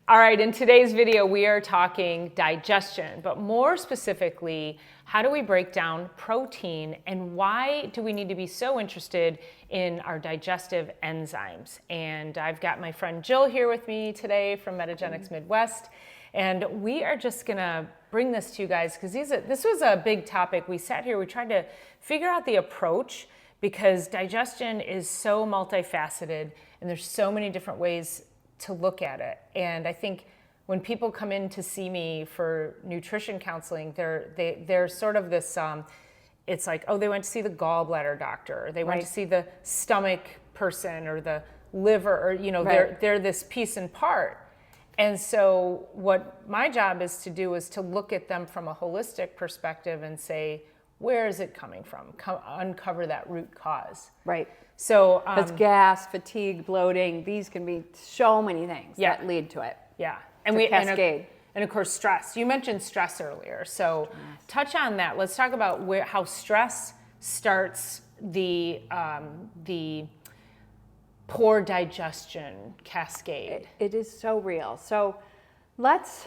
All right, in today's video, we are talking digestion, but more specifically, how do we break down protein and why do we need to be so interested in our digestive enzymes? And I've got my friend Jill here with me today from Metagenics Midwest, and we are just gonna bring this to you guys because this was a big topic. We sat here, we tried to figure out the approach because digestion is so multifaceted and there's so many different ways to look at it. And I think when people come in to see me for nutrition counseling, they're sort of this, it's like, oh, they went to see the gallbladder doctor, or they went to see the stomach person or the liver, or, you know, they're this piece and part. And so what my job is to do is to look at them from a holistic perspective and say, where is it coming from? Uncover that root cause. Right. So because gas, fatigue, bloating, these can be so many things that lead to it. Yeah. And we cascade. And of course, stress. You mentioned stress earlier. So touch on that. Let's talk about how stress starts the poor digestion cascade. It is so real. So let's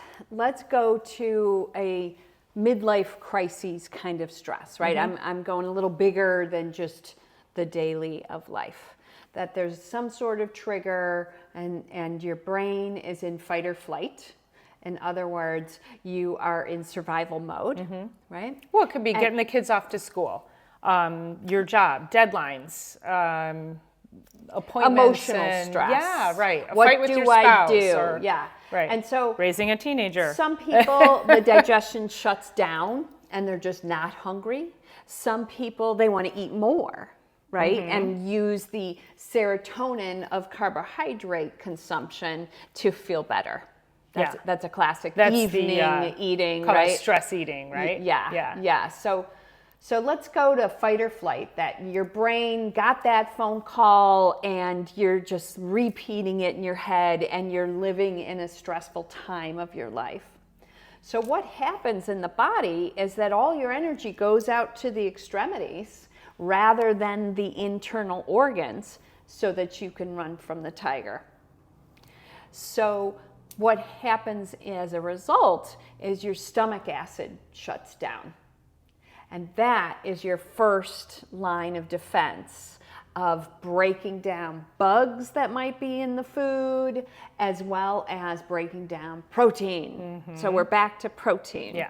go to a midlife crises kind of stress, right? Mm-hmm. I'm going a little bigger than just the daily of life. That there's some sort of trigger and your brain is in fight or flight. In other words, you are in survival mode, right? Well, it could be getting the kids off to school, your job, deadlines, appointments. Emotional stress. Yeah, right. What fight with do your spouse, I do? Or, yeah. Right. And so raising a teenager. Some people, the digestion shuts down and they're just not hungry. Some people, they want to eat more, right? And use the serotonin of carbohydrate consumption to feel better. That's a classic evening eating, right? Stress eating, right? Yeah. So let's go to fight or flight, that your brain got that phone call and you're just repeating it in your head and you're living in a stressful time of your life. So what happens in the body is that all your energy goes out to the extremities rather than the internal organs so that you can run from the tiger. So what happens as a result is your stomach acid shuts down. And that is your first line of defense of breaking down bugs that might be in the food, as well as breaking down protein. So we're back to protein. Yeah.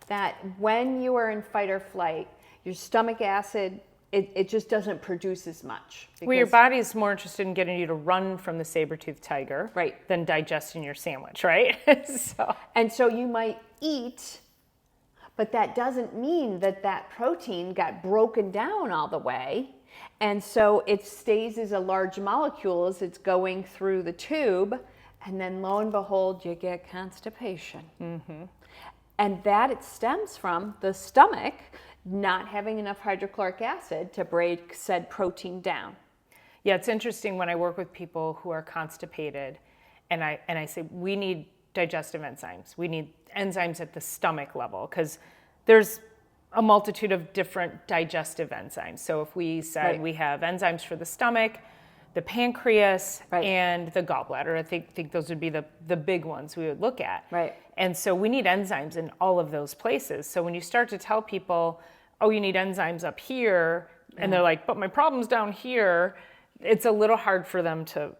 That when you are in fight or flight, your stomach acid, it just doesn't produce as much. Well, your body's more interested in getting you to run from the saber-toothed tiger than digesting your sandwich, right? And so you might eat, but that doesn't mean that protein got broken down all the way. And so it stays as a large molecule as it's going through the tube. And then lo and behold, you get constipation. And that it stems from the stomach not having enough hydrochloric acid to break said protein down. Yeah, it's interesting when I work with people who are constipated and I say, we need digestive enzymes. We need enzymes at the stomach level because there's a multitude of different digestive enzymes. So if we said we have enzymes for the stomach, the pancreas, and the gallbladder, I think those would be the big ones we would look at. Right. And so we need enzymes in all of those places. So when you start to tell people, oh, you need enzymes up here, and they're like, but my problem's down here, it's a little hard for them to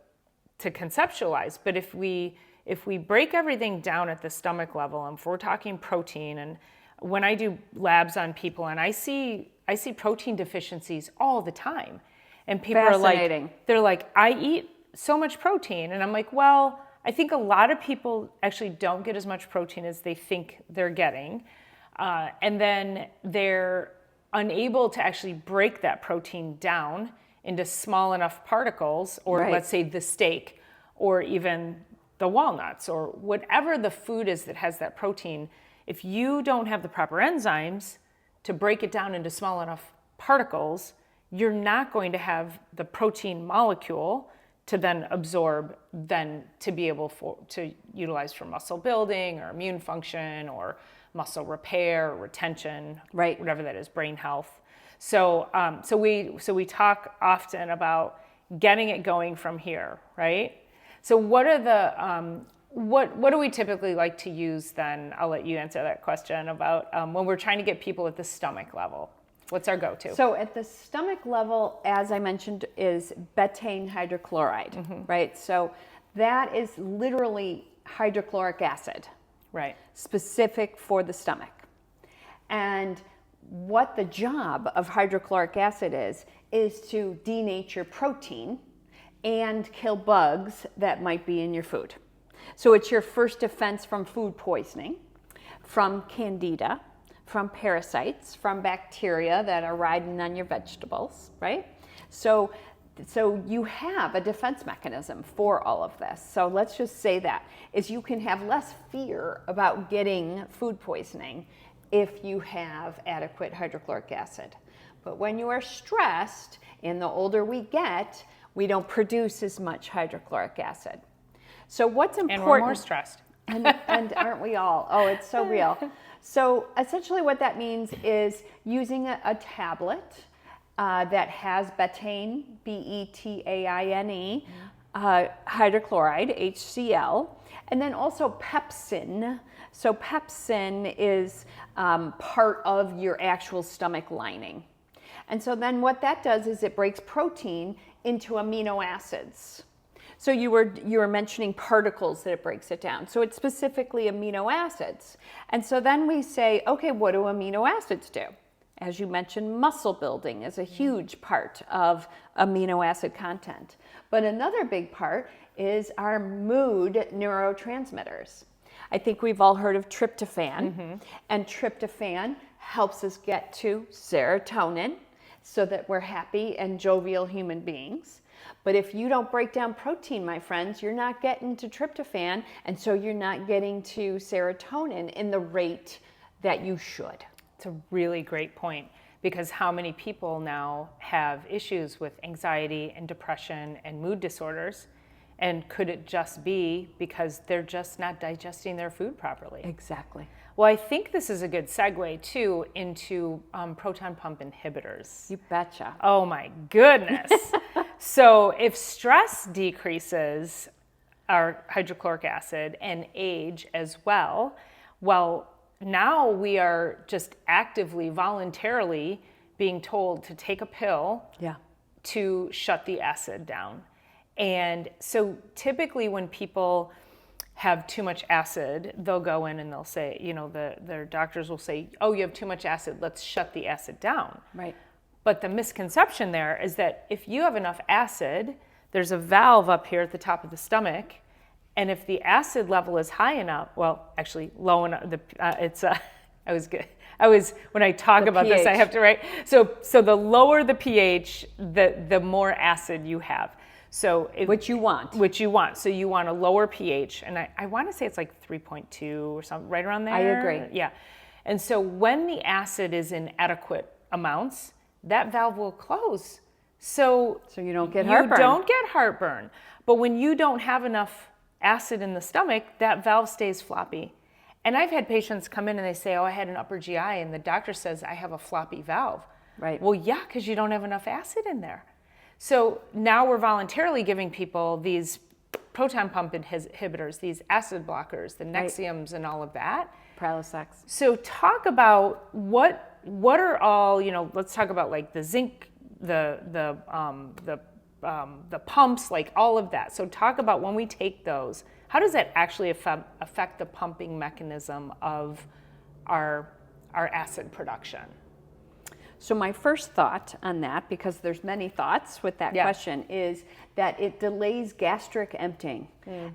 conceptualize. But if we break everything down at the stomach level, and if we're talking protein, and when I do labs on people, and I see protein deficiencies all the time, and people are like, they're like, I eat so much protein, and I'm like, well, I think a lot of people actually don't get as much protein as they think they're getting, and then they're unable to actually break that protein down into small enough particles, or let's say the steak, or even the walnuts, or whatever the food is that has that protein. If you don't have the proper enzymes to break it down into small enough particles, you're not going to have the protein molecule to then absorb, then to be able to utilize for muscle building or immune function or muscle repair, or retention, whatever that is, brain health. So we talk often about getting it going from here, right? So what are What do we typically like to use then? I'll let you answer that question about when we're trying to get people at the stomach level. What's our go-to? So at the stomach level, as I mentioned, is betaine hydrochloride, right? So that is literally hydrochloric acid, Right. specific for the stomach. And what the job of hydrochloric acid is to denature protein and kill bugs that might be in your food. So it's your first defense from food poisoning, from candida, from parasites, from bacteria that are riding on your vegetables, right? So you have a defense mechanism for all of this. So let's just say that is you can have less fear about getting food poisoning if you have adequate hydrochloric acid. But when you are stressed, and the older we get, we don't produce as much hydrochloric acid. So what's important? And we're more stressed. and aren't we all? Oh, it's so real. So essentially what that means is using a tablet that has betaine, betaine, hydrochloride, HCl, and then also pepsin. So pepsin is part of your actual stomach lining. And so then what that does is it breaks protein into amino acids. So you were mentioning particles that it breaks it down. So it's specifically amino acids. And so then we say, okay, what do amino acids do? As you mentioned, muscle building is a huge part of amino acid content. But another big part is our mood neurotransmitters. I think we've all heard of tryptophan, and tryptophan helps us get to serotonin so that we're happy and jovial human beings. But if you don't break down protein, my friends, you're not getting to tryptophan, and so you're not getting to serotonin in the rate that you should. It's a really great point, because how many people now have issues with anxiety and depression and mood disorders? And could it just be because they're just not digesting their food properly? Exactly. Well, I think this is a good segue too into proton pump inhibitors. You betcha. Oh my goodness. So if stress decreases our hydrochloric acid and age as well, now we are just actively, voluntarily being told to take a pill to shut the acid down. And so typically when people have too much acid, they'll go in and they'll say, their doctors will say, oh, you have too much acid, let's shut the acid down. Right. But the misconception there is that if you have enough acid, there's a valve up here at the top of the stomach, and if the acid level is high enough, well, actually low enough, when I talk about this, I have to write. So the lower the pH, the more acid you have. So which you want. So you want a lower pH, and I want to say it's like 3.2 or something, right around there. I agree. Yeah. And so when the acid is in adequate amounts, that valve will close. So you don't get heartburn. You don't get heartburn. But when you don't have enough acid in the stomach, that valve stays floppy. And I've had patients come in and they say, oh, I had an upper GI, and the doctor says I have a floppy valve. Right. Well, yeah, because you don't have enough acid in there. So now we're voluntarily giving people these proton pump inhibitors, these acid blockers, the Nexiums and all of that. Prilosec. So talk about what are all, let's talk about like the zinc, the pumps, like all of that. So talk about when we take those, how does that actually affect the pumping mechanism of our acid production? So my first thought on that, because there's many thoughts with that question, is that it delays gastric emptying.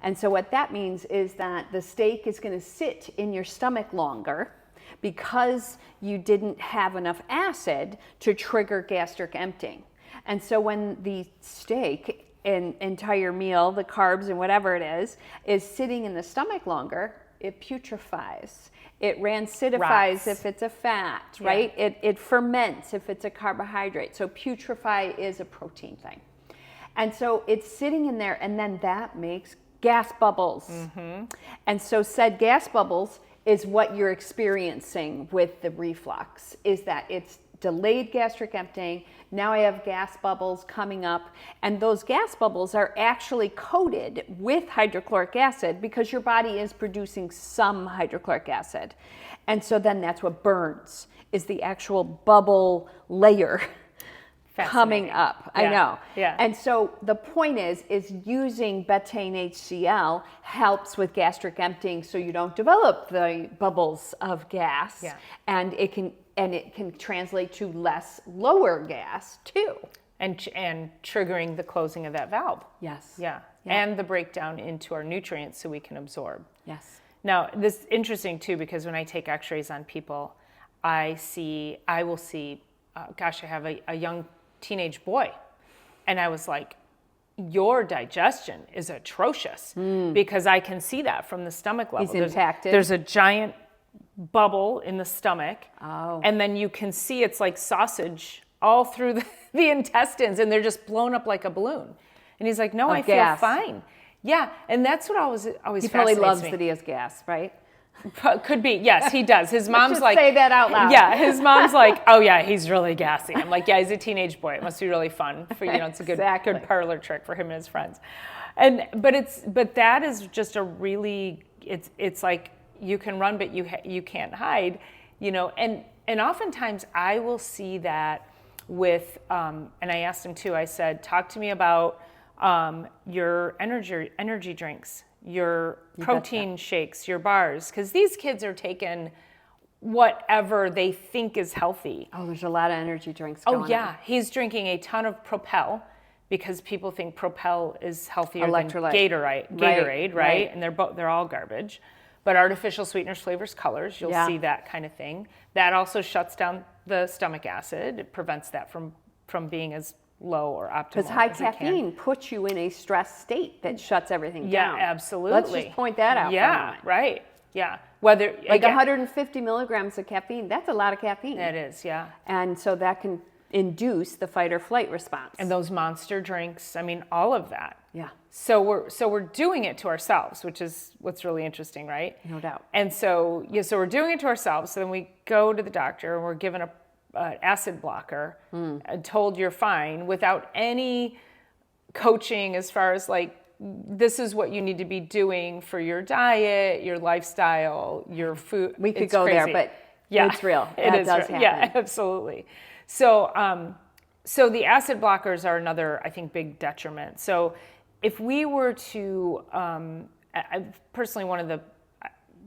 And so what that means is that the steak is going to sit in your stomach longer because you didn't have enough acid to trigger gastric emptying. And so when the steak, an entire meal, the carbs and whatever it is sitting in the stomach longer, it putrefies. It rancidifies if it's a fat, right? It ferments if it's a carbohydrate. So putrefy is a protein thing. And so it's sitting in there, and then that makes gas bubbles. And so said gas bubbles is what you're experiencing with the reflux, is that it's delayed gastric emptying. Now I have gas bubbles coming up, and those gas bubbles are actually coated with hydrochloric acid because your body is producing some hydrochloric acid. And so then that's what burns, is the actual bubble layer coming up. Yeah. I know. Yeah. And so the point is using betaine HCl helps with gastric emptying so you don't develop the bubbles of gas. Yeah. And it can translate to less lower gas too. And triggering the closing of that valve. Yes. Yeah. Yeah. And the breakdown into our nutrients so we can absorb. Yes. Now, this is interesting too, because when I take x-rays on people, I will see, I have a young teenage boy. And I was like, your digestion is atrocious because I can see that from the stomach level. He's impacted. There's a giant bubble in the stomach. Oh. And then you can see it's like sausage all through the intestines, and they're just blown up like a balloon. And he's like, no, I gas. feel fine. Yeah, and that's what always He probably loves me. that he has gas, right? Could be, yes, he does. His mom's just like, say that out loud. Yeah, his mom's like, oh yeah, he's really gassy. I'm like, yeah, he's a teenage boy. It must be really fun for it's a good Exactly. good parlor trick for him and his friends. But that is just a really it's like you can run but you can't hide, and oftentimes I will see that with and I asked him too. I said, talk to me about your energy drinks, your protein shakes, your bars, because these kids are taking whatever they think is healthy. Oh, there's a lot of energy drinks going on. Oh yeah, he's drinking a ton of Propel because people think Propel is healthier than Gatorade, right? And they're all garbage. But artificial sweeteners, flavors, colors, you'll see that kind of thing. That also shuts down the stomach acid. It prevents that from being as low or optimal. Because high as it can. caffeine puts you in a stress state that shuts everything Yeah, down. absolutely. Let's just point that out for a moment. Right. Yeah. Whether Like again, 150 milligrams of caffeine, that's a lot of caffeine. it is, yeah. And so that can induce the fight or flight response. And those monster drinks, I mean, all of that. Yeah. So we're doing it to ourselves, which is what's really interesting, right? No doubt. And so we're doing it to ourselves. So then we go to the doctor and we're given an acid blocker and told you're fine without any coaching as far as like, this is what you need to be doing for your diet, your lifestyle, your food. We could It's go there, crazy. but Yeah, it's real. It That is does real. happen. Yeah, absolutely. So the acid blockers are another, I think, big detriment. So if we were to, personally,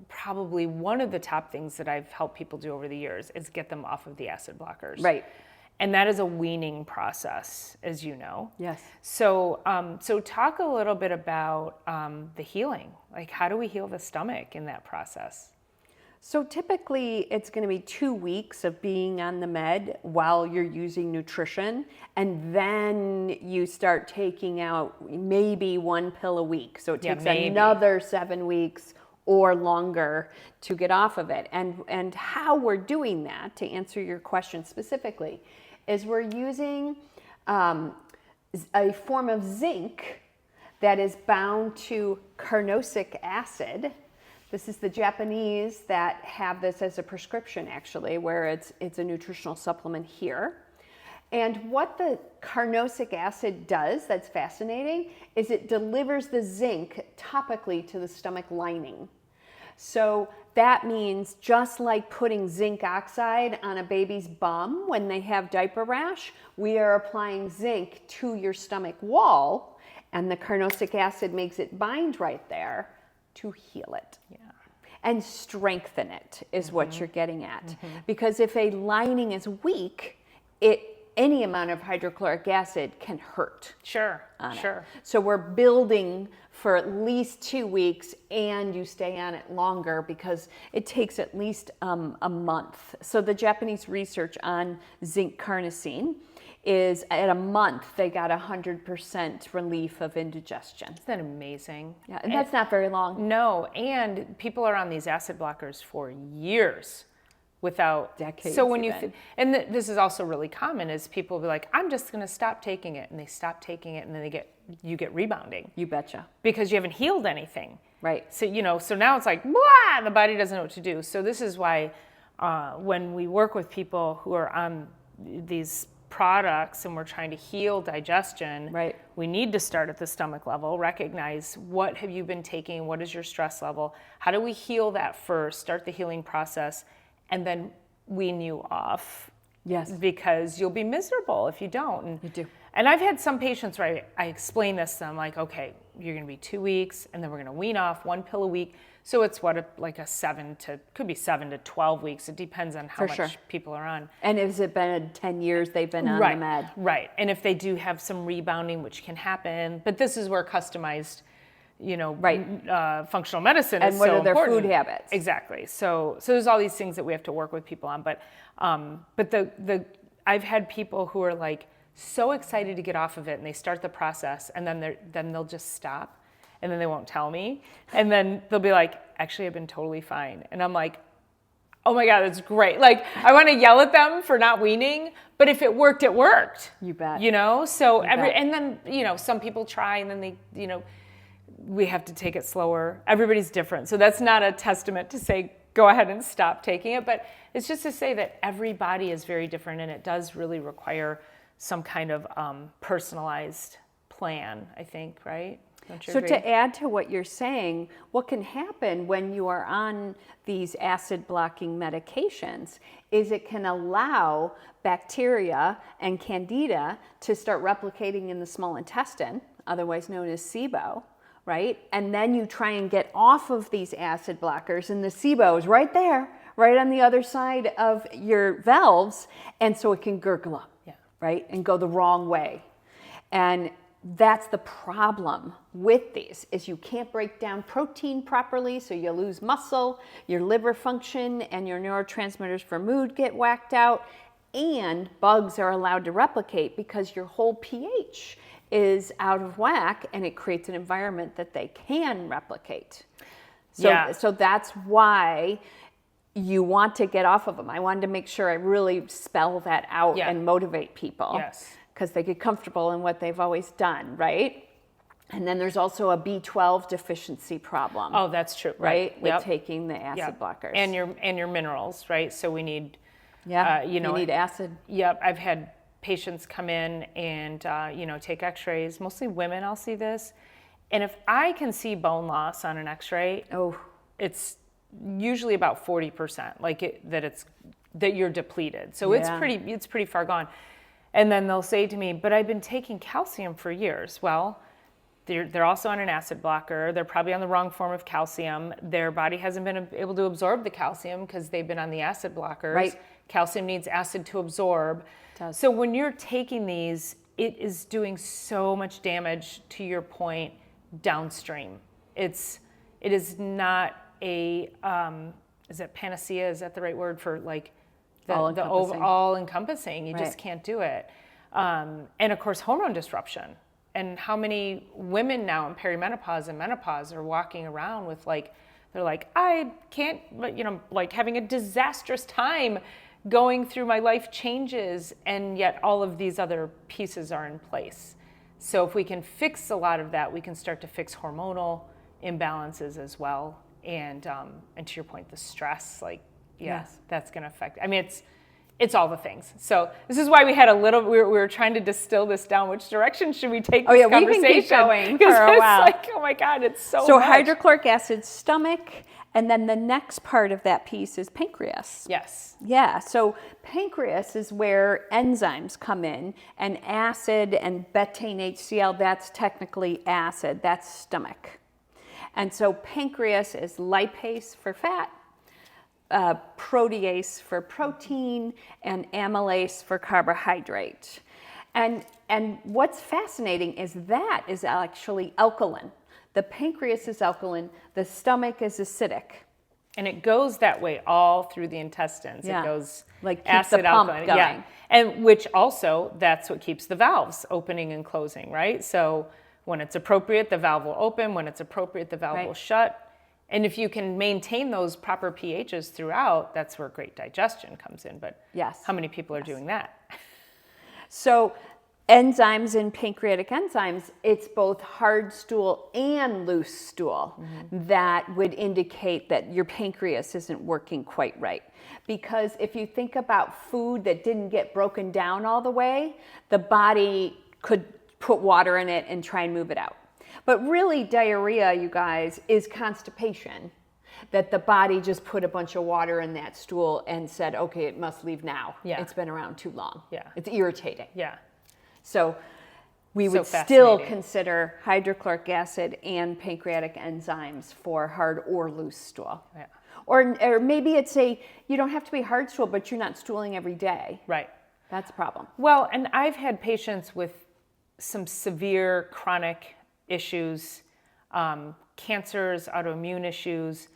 probably one of the top things that I've helped people do over the years is get them off of the acid blockers. Right. And that is a weaning process, as you know. Yes. So, so talk a little bit about the healing. Like, how do we heal the stomach in that process? So typically it's going to be 2 weeks of being on the med while you're using nutrition, and then you start taking out maybe 1 pill a week. So it takes another 7 weeks or longer to get off of it. And how we're doing that, to answer your question specifically, is we're using a form of zinc that is bound to carnosic acid. This is the Japanese that have this as a prescription, actually, where it's a nutritional supplement here. And what the carnosic acid does that's fascinating is it delivers the zinc topically to the stomach lining. So that means just like putting zinc oxide on a baby's bum when they have diaper rash, we are applying zinc to your stomach wall, and the carnosic acid makes it bind right there to heal it. Yeah. And strengthen it is what you're getting at. Because if a lining is weak, any amount of hydrochloric acid can hurt. Sure. So we're building for at least 2 weeks, and you stay on it longer because it takes at least a month. So the Japanese research on zinc carnosine is at a month they got 100% relief of indigestion. Isn't that amazing? Yeah, and that's not very long. No, and people are on these acid blockers for years without decades. So when even. this is also really common, is people will be like, I'm just going to stop taking it, and they stop taking it, and then you get rebounding. You betcha. Because you haven't healed anything. Right. So so now it's like, blah, the body doesn't know what to do. So this is why when we work with people who are on these products and we're trying to heal digestion, Right. we need to start at the stomach level, recognize what have you been taking, what is your stress level, how do we heal that first, start the healing process, and then wean you off. Yes. Because you'll be miserable if you don't. And, You do. And I've had some patients where I explain this to them, like, okay, you're going to be 2 weeks, and then we're going to wean off 1 pill a week. So it's could be 7 to 12 weeks. It depends on how much people are on. And has it been 10 years they've been on the med? Right. And if they do have some rebounding, which can happen, but this is where customized, functional medicine is so important. And what are their food habits? Exactly. So there's all these things that we have to work with people on. But I've had people who are like so excited to get off of it, and they start the process, and then they'll just stop. And then they won't tell me. And then they'll be like, actually, I've been totally fine. And I'm like, oh my God, that's great. Like, I want to yell at them for not weaning, but if it worked, it worked. You bet. So and then, some people try and then they, we have to take it slower. Everybody's different. So that's not a testament to say, go ahead and stop taking it. But it's just to say that every body is very different, and it does really require some kind of personalized plan, I think, right? So to add to what you're saying, what can happen when you are on these acid blocking medications is it can allow bacteria and candida to start replicating in the small intestine, otherwise known as SIBO, right? And then you try and get off of these acid blockers, and the SIBO is right there, right on the other side of your valves, and so it can gurgle up, right, and go the wrong way. And that's the problem with these, is you can't break down protein properly, so you lose muscle, your liver function and your neurotransmitters for mood get whacked out, and bugs are allowed to replicate because your whole pH is out of whack, and it creates an environment that they can replicate. So that's why you want to get off of them. I wanted to make sure I really spell that out and motivate people. Yes. Because they get comfortable in what they've always done, right? And then there's also a B12 deficiency problem. Oh, that's true. Right? With taking the acid blockers. And your minerals, right? So we need, you need acid. Yep. I've had patients come in and, take x-rays, mostly women, I'll see this. And if I can see bone loss on an x-ray, it's usually about 40%, that you're depleted. So it's pretty far gone. And then they'll say to me, but I've been taking calcium for years. Well, they're also on an acid blocker. They're probably on the wrong form of calcium. Their body hasn't been able to absorb the calcium because they've been on the acid blockers. Right. Calcium needs acid to absorb. It does. So when you're taking these, it is doing so much damage, to your point, downstream. It is not a, is it panacea? Is that the right word for all encompassing? You just can't do it. And of course, hormone disruption. And how many women now in perimenopause and menopause are walking around with they're like, I can't, having a disastrous time going through my life changes, and yet all of these other pieces are in place. So if we can fix a lot of that, we can start to fix hormonal imbalances as well. And to your point, the stress, that's going to affect. I mean, it's all the things. So this is why we had we were trying to distill this down. Which direction should we take this conversation? We can keep going for a while. It's oh my God, it's so much. Hydrochloric acid, stomach, and then the next part of that piece is pancreas. Yes. Yeah, so pancreas is where enzymes come in, and acid and betaine HCl, that's technically acid, that's stomach. And so pancreas is lipase for fat, protease for protein, and amylase for carbohydrate. And what's fascinating is that is actually alkaline. The pancreas is alkaline, the stomach is acidic. And it goes that way all through the intestines. Yeah. It goes keep acid, the pump alkaline. going. Yeah. And which also, that's what keeps the valves opening and closing, right? So when it's appropriate, the valve will open. When it's appropriate, the valve will shut. And if you can maintain those proper pHs throughout, that's where great digestion comes in. But how many people are doing that? So enzymes in pancreatic enzymes, it's both hard stool and loose stool that would indicate that your pancreas isn't working quite right. Because if you think about food that didn't get broken down all the way, the body could put water in it and try and move it out. But really, diarrhea, you guys, is constipation. That the body just put a bunch of water in that stool and said, okay, it must leave now. Yeah. It's been around too long. Yeah. It's irritating. Yeah. So we would So still fascinating. consider hydrochloric acid and pancreatic enzymes for hard or loose stool. Yeah. Or maybe it's you don't have to be hard stool, but you're not stooling every day. Right. That's a problem. Well, and I've had patients with some severe chronic issues, cancers, autoimmune issues,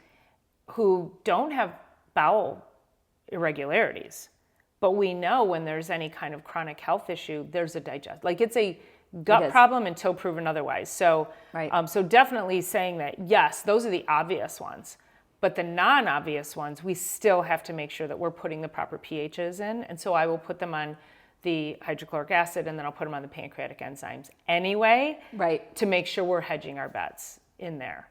who don't have bowel irregularities. But we know when there's any kind of chronic health issue, there's a it's a gut problem until proven otherwise. So, Right. So definitely saying that, yes, those are the obvious ones. But the non-obvious ones, we still have to make sure that we're putting the proper pHs in. And so I will put them on the hydrochloric acid, and then I'll put them on the pancreatic enzymes anyway, Right. to make sure we're hedging our bets in there.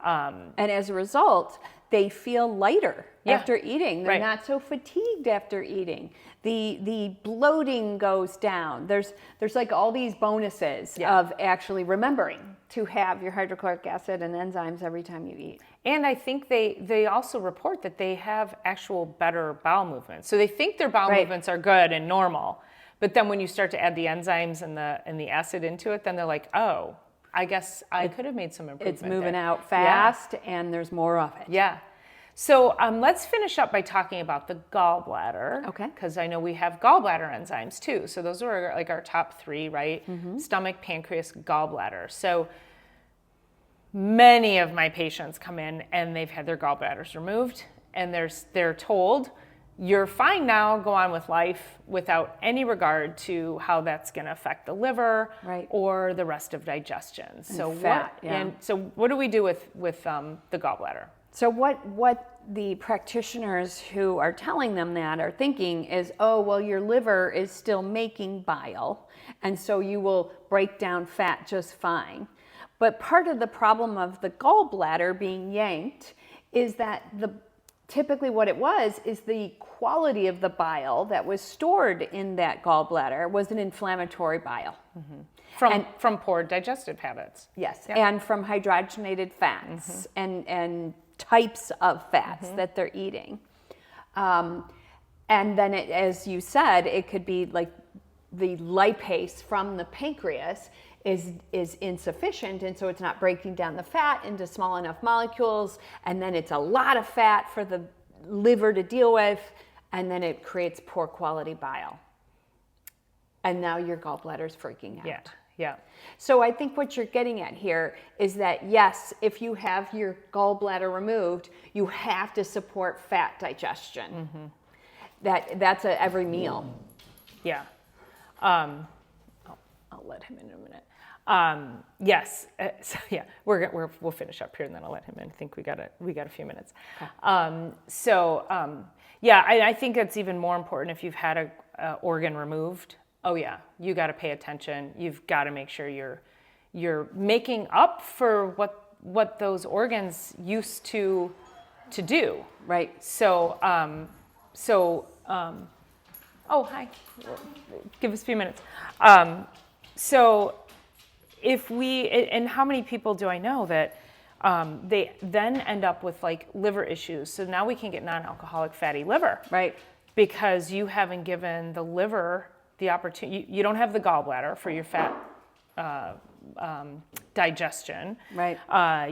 And as a result, they feel lighter Yeah. after eating. They're Right. not so fatigued after eating. The bloating goes down. There's like all these bonuses Yeah. of actually remembering to have your hydrochloric acid and enzymes every time you eat. And I think they also report that they have actual better bowel movements. So they think their bowel Right. movements are good and normal, but then when you start to add the enzymes and the acid into it, then they're like, oh, I guess I could have made some improvement. It's moving there. out fast, and there's more of it. Yeah. So let's finish up by talking about the gallbladder. Okay. Because I know we have gallbladder enzymes too. So those are like our top three, right? Stomach, pancreas, gallbladder. So many of my patients come in and they've had their gallbladders removed, and they're told, you're fine now, go on with life, without any regard to how that's going to affect the liver Right. or the rest of digestion. So fat, yeah. and so what do we do with the gallbladder? So what the practitioners who are telling them that are thinking is, oh, well, your liver is still making bile, and so you will break down fat just fine. But part of the problem of the gallbladder being yanked is that typically what it was is the quality of the bile that was stored in that gallbladder was an inflammatory bile. From poor digestive habits. Yes, Yeah. and from hydrogenated fats and types of fats that they're eating. And then, as you said, it could be like the lipase from the pancreas is insufficient, and so it's not breaking down the fat into small enough molecules, and then it's a lot of fat for the liver to deal with, and then it creates poor quality bile. And now your gallbladder's freaking out. Yeah, yeah. So I think what you're getting at here is that, yes, if you have your gallbladder removed, you have to support fat digestion. That's every meal. Yeah. I'll let him in a minute. Yes. So yeah, we'll finish up here and then I'll let him in. I think we got a few minutes. Okay. Yeah, I think it's even more important if you've had a organ removed. Oh yeah, you got to pay attention. You've got to make sure you're making up for what those organs used to do. Right. So oh, hi. Give us a few minutes. So if and how many people do I know that they then end up with like liver issues? So now we can get non-alcoholic fatty liver. Right. Because you haven't given the liver the opportunity, you don't have the gallbladder for your fat digestion. Right.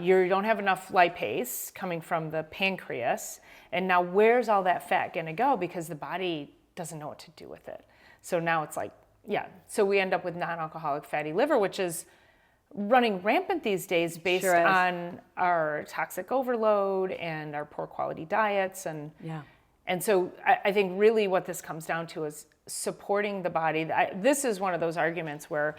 You don't have enough lipase coming from the pancreas. And now where's all that fat going to go? Because the body doesn't know what to do with it. So now it's like, yeah. So we end up with non-alcoholic fatty liver, which is running rampant these days based Sure is. on our toxic overload and our poor quality diets. And so I think really what this comes down to is supporting the body. This is one of those arguments where,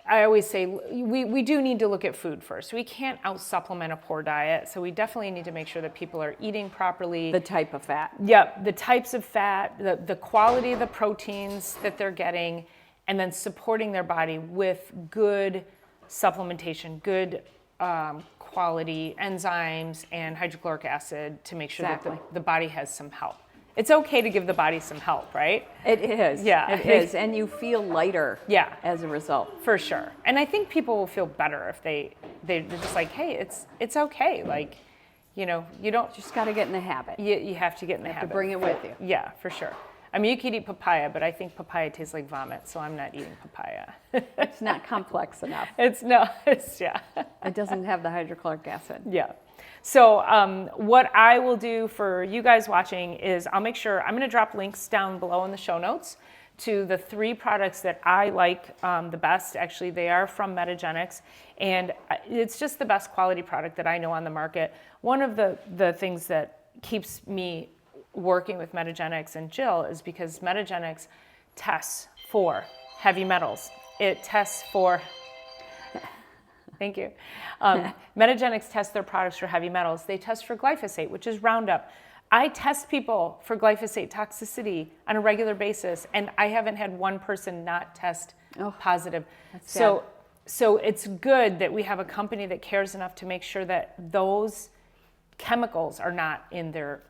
I always say we do need to look at food first. We can't out-supplement a poor diet, so we definitely need to make sure that people are eating properly. The type of fat. Yep, the types of fat, the quality of the proteins that they're getting, and then supporting their body with good supplementation, good quality enzymes and hydrochloric acid to make sure that the body has some help. It's okay to give the body some help, right? It is. Yeah. It is. And you feel lighter as a result. For sure. And I think people will feel better if they're just like, hey, it's okay. Like, you know, you don't Just got to get in the habit. You have to get in the habit. To bring it with you. Yeah, for sure. I mean, you could eat papaya, but I think papaya tastes like vomit, so I'm not eating papaya. It's not complex enough. Yeah. It doesn't have the hydrochloric acid. Yeah. So what I will do for you guys watching is I'm going to drop links down below in the show notes to the 3 products that I like the best. Actually, they are from Metagenics, and it's just the best quality product that I know on the market. One of the things that keeps me working with Metagenics and Jill is because Metagenics tests for heavy metals. It tests for Thank you. Metagenics tests their products for heavy metals. They test for glyphosate, which is Roundup. I test people for glyphosate toxicity on a regular basis, and I haven't had one person not test positive. So it's good that we have a company that cares enough to make sure that those chemicals are not in their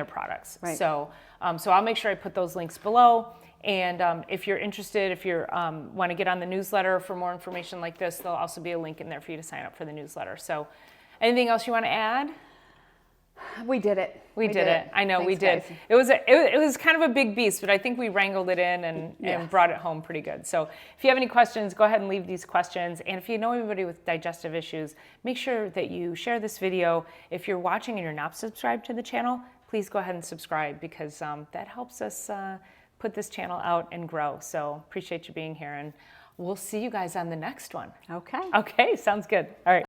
products. Right. So I'll make sure I put those links below. And if you're interested, if you want to get on the newsletter for more information like this, there'll also be a link in there for you to sign up for the newsletter. So anything else you want to add? We did it. We did it. I know. Thanks, we did. guys. It was kind of a big beast, but I think we wrangled it in and brought it home pretty good. So if you have any questions, go ahead and leave these questions. And if you know anybody with digestive issues, make sure that you share this video. If you're watching and you're not subscribed to the channel, please go ahead and subscribe, because that helps us put this channel out and grow. So appreciate you being here, and we'll see you guys on the next one. Okay. Okay, sounds good. All right.